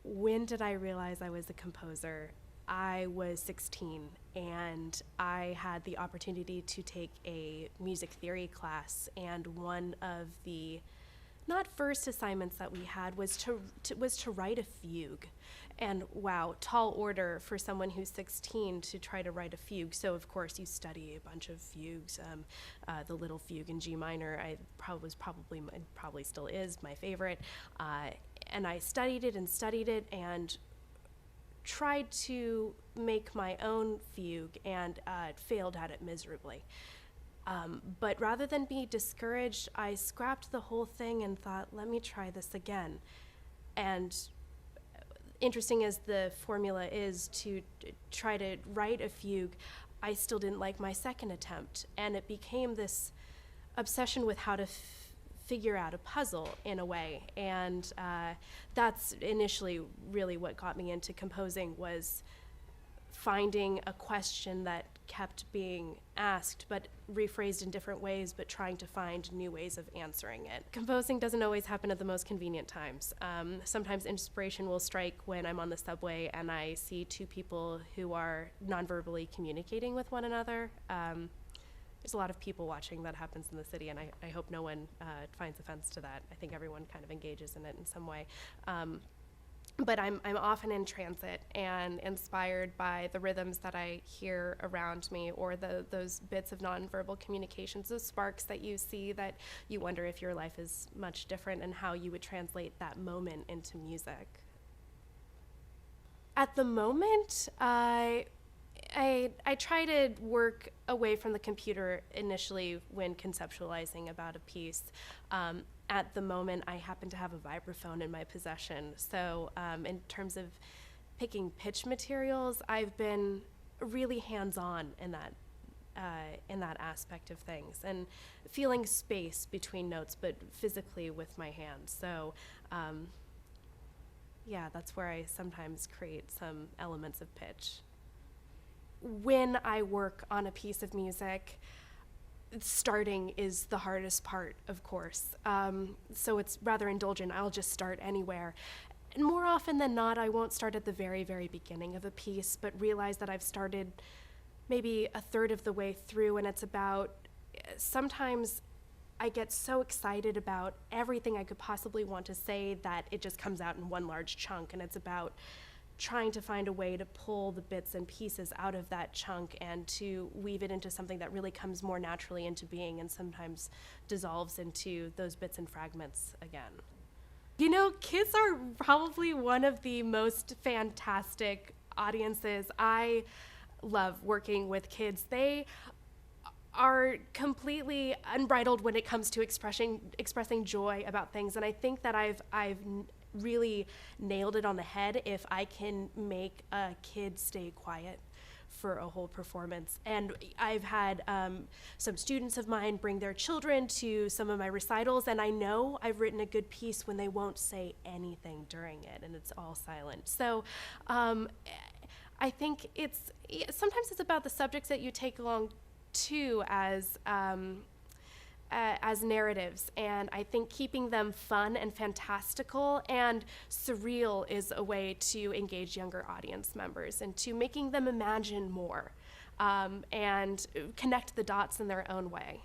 When did I realize I was a composer? I was 16 and I had the opportunity to take a music theory class, and one of the not first assignments that we had was to write a fugue. And wow, tall order for someone who's 16 to try to write a fugue. So of course you study a bunch of fugues. The Little Fugue in G minor, probably still is my favorite. And I studied it and tried to make my own fugue, and failed at it miserably. But rather than be discouraged, I scrapped the whole thing and thought, let me try this again. And interesting as the formula is to try to write a fugue, I still didn't like my second attempt. And it became this obsession with how to figure out a puzzle in a way. And that's initially really what got me into composing, was finding a question that kept being asked but rephrased in different ways, but trying to find new ways of answering it. Composing doesn't always happen at the most convenient times. Sometimes inspiration will strike when I'm on the subway and I see two people who are nonverbally communicating with one another. There's a lot of people watching that happens in the city, and I hope no one finds offense to that. I think everyone kind of engages in it in some way. But I'm often in transit and inspired by the rhythms that I hear around me, or those bits of nonverbal communications, those sparks that you see that you wonder if your life is much different and how you would translate that moment into music. At the moment, I try to work away from the computer initially when conceptualizing about a piece. At the moment, I happen to have a vibraphone in my possession. So in terms of picking pitch materials, I've been really hands-on in that aspect of things, and feeling space between notes, but physically with my hands. So yeah, that's where I sometimes create some elements of pitch. When I work on a piece of music, starting is the hardest part, of course. So it's rather indulgent. I'll just start anywhere. And more often than not, I won't start at the very, very beginning of a piece, but realize that I've started maybe a third of the way through, and it's about, sometimes I get so excited about everything I could possibly want to say that it just comes out in one large chunk, and it's about trying to find a way to pull the bits and pieces out of that chunk and to weave it into something that really comes more naturally into being, and sometimes dissolves into those bits and fragments again. You know, kids are probably one of the most fantastic audiences. I love working with kids. They are completely unbridled when it comes to expressing joy about things, and I think that I've really nailed it on the head if I can make a kid stay quiet for a whole performance. And I've had some students of mine bring their children to some of my recitals, and I know I've written a good piece when they won't say anything during it and it's all silent. So I think sometimes it's about the subjects that you take along too as narratives, and I think keeping them fun and fantastical and surreal is a way to engage younger audience members, and to making them imagine more and connect the dots in their own way.